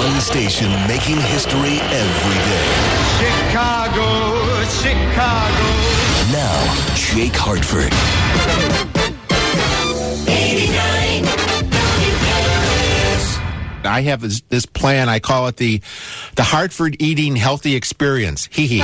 one station making history every day. Chicago, Chicago. Now, Jake Hartford. 89 WKRS. I have this plan. I call it the Hartford Eating Healthy Experience. Hee hee.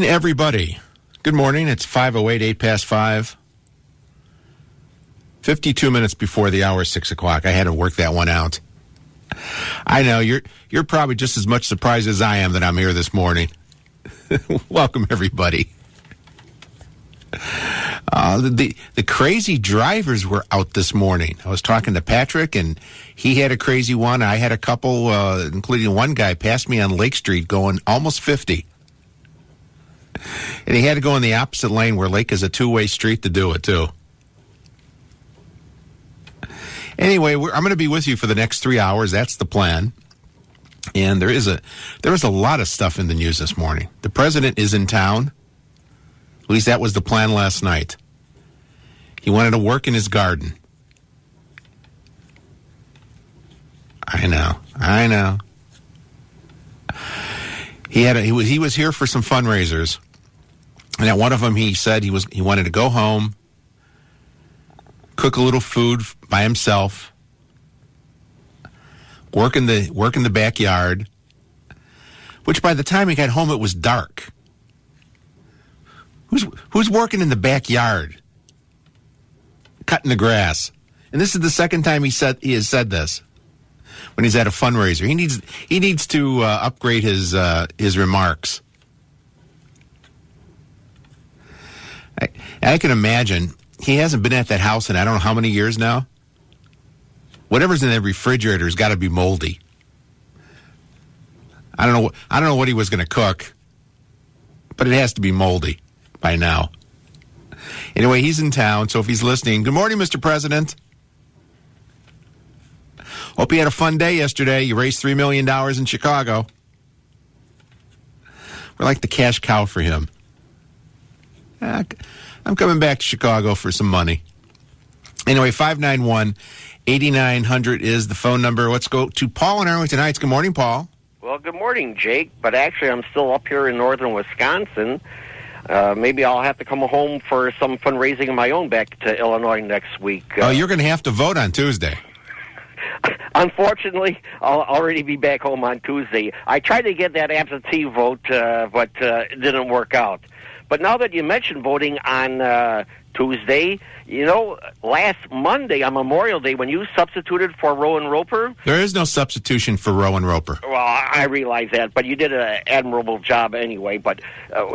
Everybody, good morning. It's 5:08, 8 past 5. 52 minutes before the hour, 6 o'clock. I had to work that one out. I know, you're probably just as much surprised as I am that I'm here this morning. Welcome, everybody. The crazy drivers were out this morning. I was talking to Patrick, and he had a crazy one. I had a couple, including one guy passed me on Lake Street going almost 50. And he had to go in the opposite lane where Lake is a two-way street to do it, too. Anyway, I'm going to be with you for the next 3 hours. That's the plan. And there was a lot of stuff in the news this morning. The president is in town. At least that was the plan last night. He wanted to work in his garden. I know. He was here for some fundraisers, and at one of them he said he wanted to go home, cook a little food by himself, work in the backyard. Which by the time he got home, it was dark. Who's working in the backyard, cutting the grass? And this is the second time he has said this. When he's at a fundraiser, he needs to upgrade his remarks. I can imagine he hasn't been at that house in I don't know how many years now. Whatever's in that refrigerator has got to be moldy. I don't know what he was going to cook, but it has to be moldy by now. Anyway, he's in town, so if he's listening, good morning, Mr. President. Hope you had a fun day yesterday. You raised $3 million in Chicago. We're like the cash cow for him. I'm coming back to Chicago for some money. Anyway, 591-8900 is the phone number. Let's go to Paul in Arlington Heights. Good morning, Paul. Well, good morning, Jake. But actually, I'm still up here in northern Wisconsin. Maybe I'll have to come home for some fundraising of my own back to Illinois next week. You're going to have to vote on Tuesday. Unfortunately, I'll already be back home on Tuesday. I tried to get that absentee vote, but it didn't work out. But now that you mentioned voting on Tuesday. You know, last Monday on Memorial Day, when you substituted for Rowan Roper. There is no substitution for Rowan Roper. Well, I realize that, but you did an admirable job anyway. But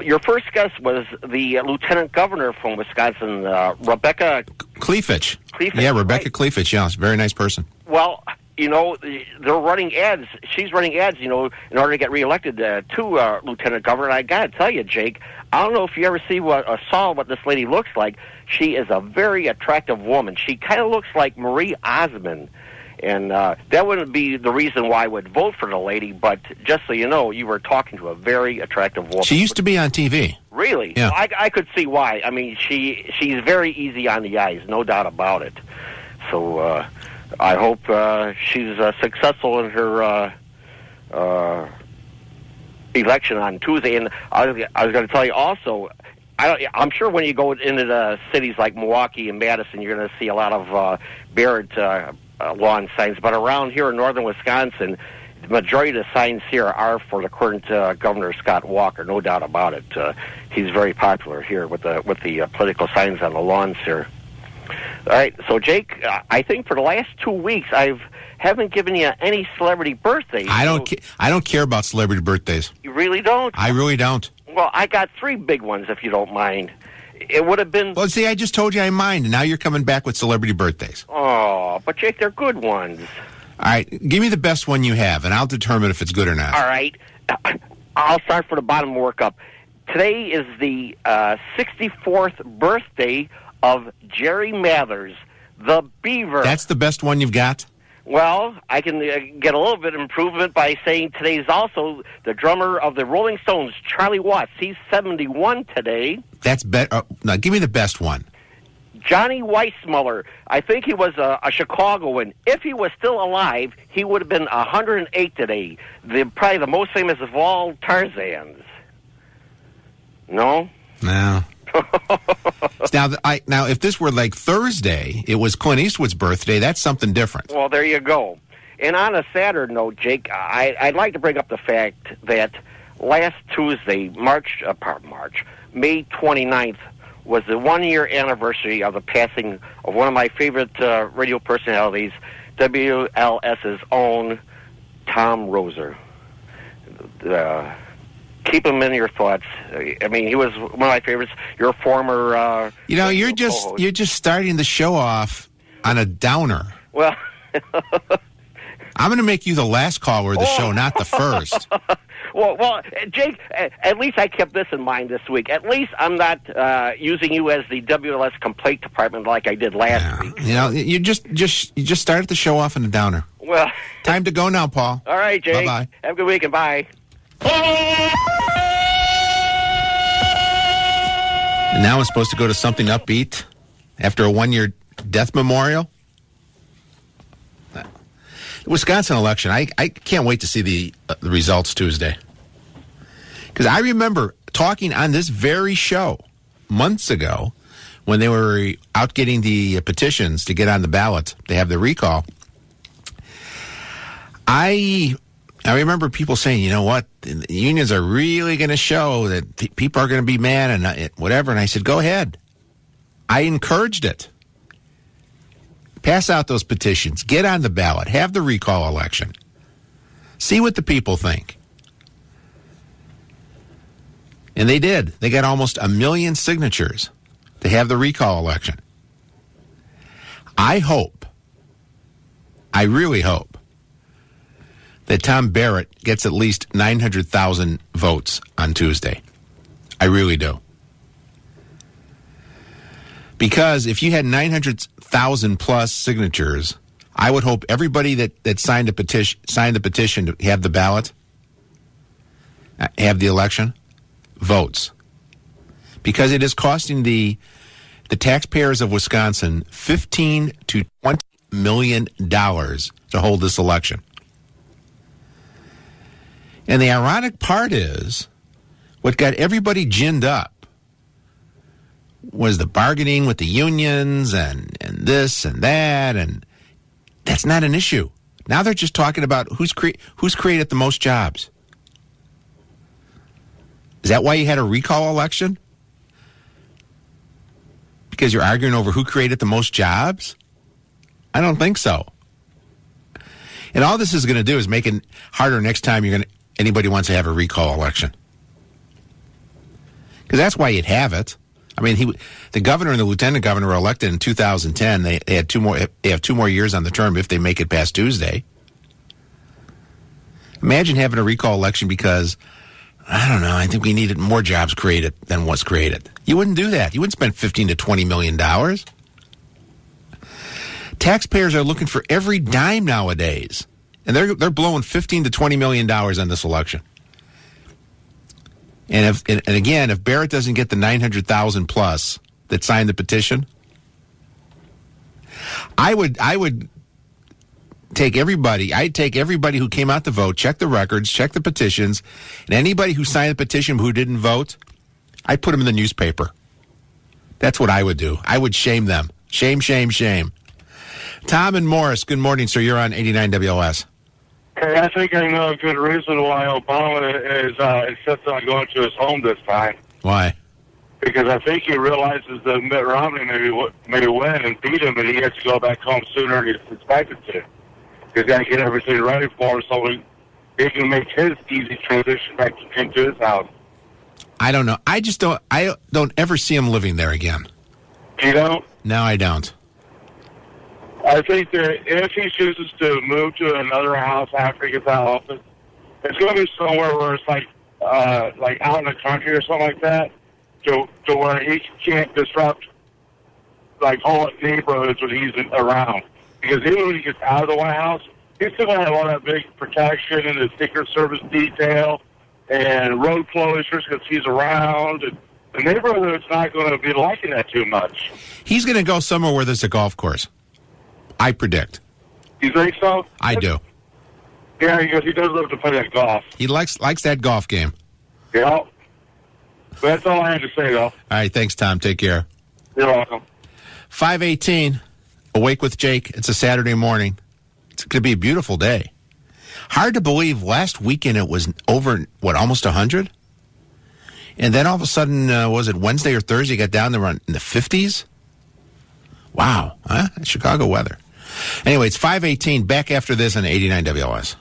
your first guest was the Lieutenant Governor from Wisconsin, Rebecca Cleafage. Cleafage. Yeah, Rebecca Right. Cleafage. Yeah, she's a very nice person. Well, you know, they're running ads. She's running ads, you know, in order to get reelected to Lieutenant Governor. And I got to tell you, Jake, I don't know if you ever saw what this lady looks like. She is a very attractive woman. She kind of looks like Marie Osmond. And that wouldn't be the reason why I would vote for the lady, but just so you know, you were talking to a very attractive woman. She used to be on TV. Really? Yeah. Well, I could see why. I mean, she's very easy on the eyes, no doubt about it. So I hope she's successful in her election on Tuesday. And I was going to tell you also, I'm sure when you go into the cities like Milwaukee and Madison, you're going to see a lot of Barrett lawn signs. But around here in northern Wisconsin, the majority of the signs here are for the current Governor Scott Walker, no doubt about it. He's very popular here with the political signs on the lawns here. All right, so Jake, I think for the last 2 weeks I haven't given you any celebrity birthdays. I don't care about celebrity birthdays. You really don't? I really don't. Well, I got 3 big ones, if you don't mind. It would have been... Well, see, I just told you I mind, and now you're coming back with celebrity birthdays. Oh, but Jake, they're good ones. All right, give me the best one you have, and I'll determine if it's good or not. All right. I'll start from the bottom and work up. Today is the 64th birthday of Jerry Mathers, the Beaver. That's the best one you've got? Well, I can get a little bit of improvement by saying today's also the drummer of the Rolling Stones, Charlie Watts. He's 71 today. That's better. Now, give me the best one. Johnny Weissmuller, I think he was a Chicagoan. If he was still alive, he would have been 108 today. Probably the most famous of all Tarzans. No? No. Now, if this were like Thursday, it was Clint Eastwood's birthday, that's something different. Well, there you go. And on a sadder note, Jake, I'd like to bring up the fact that last Tuesday, May 29th, was the 1-year anniversary of the passing of one of my favorite radio personalities, WLS's own Tom Roser. Keep him in your thoughts. I mean, he was one of my favorites. Your former, you're just starting the show off on a downer. Well, I'm going to make you the last caller of the show, not the first. Well, Jake, at least I kept this in mind this week. At least I'm not using you as the WLS complaint department like I did last week. You just started the show off in a downer. Well, time to go now, Paul. All right, Jake. Bye-bye. Have a good week and bye. And now I'm supposed to go to something upbeat after a 1-year death memorial. The Wisconsin election, I can't wait to see the results Tuesday. Because I remember talking on this very show months ago when they were out getting the petitions to get on the ballot to have the recall. I remember people saying, you know what, the unions are really going to show that people are going to be mad and whatever. And I said, go ahead. I encouraged it. Pass out those petitions. Get on the ballot. Have the recall election. See what the people think. And they did. They got almost 1 million signatures to have the recall election. I really hope, that Tom Barrett gets at least 900,000 votes on Tuesday. I really do. Because if you had 900,000 plus signatures, I would hope everybody that signed the petition to have the ballot, have the election, votes. Because it is costing the taxpayers of Wisconsin $15 to $20 million to hold this election. And the ironic part is, what got everybody ginned up was the bargaining with the unions and this and that, and that's not an issue. Now they're just talking about who's created the most jobs. Is that why you had a recall election? Because you're arguing over who created the most jobs? I don't think so. And all this is going to do is make it harder next time anybody wants to have a recall election. Because that's why you'd have it. I mean, the governor and the lieutenant governor were elected in 2010. They had They have 2 more years on the term if they make it past Tuesday. Imagine having a recall election because, I don't know, I think we needed more jobs created than what's created. You wouldn't do that. You wouldn't spend $15 to $20 million. Taxpayers are looking for every dime nowadays, and they're blowing $15 to $20 million on this election. And again, if Barrett doesn't get the 900,000 plus that signed the petition, I would take everybody. I'd take everybody who came out to vote, check the records, check the petitions, and anybody who signed the petition who didn't vote, I'd put them in the newspaper. That's what I would do. I would shame them. Shame, shame, shame. Tom and Morris, good morning, sir. You're on 89 WLS. Hey, I think I know a good reason why Obama is insists on going to his home this time. Why? Because I think he realizes that Mitt Romney may win and beat him, and he has to go back home sooner than he's expected to. He's got to get everything ready for him so he can make his easy transition back into his house. I don't know. I don't ever see him living there again. You don't? No, I don't. I think that if he chooses to move to another house after he gets out of office, it's going to be somewhere where it's like out in the country or something like that, to where he can't disrupt like whole neighborhoods when he's around. Because even when he gets out of the White House, he's still going to have all that big protection and the Secret Service detail and road closures because he's around. And the neighborhood's not going to be liking that too much. He's going to go somewhere where there's a golf course. I predict. You think so? I do. Yeah, because he does love to play that golf. He likes that golf game. Yeah. But that's all I had to say, though. All right, thanks, Tom. Take care. You're welcome. 5:18, Awake with Jake. It's a Saturday morning. It's going to be a beautiful day. Hard to believe last weekend it was over, almost 100? And then all of a sudden, was it Wednesday or Thursday, got down there in the 50s? Wow. Huh? Chicago weather. Anyway, it's 5:18. Back after this on 89 WLS.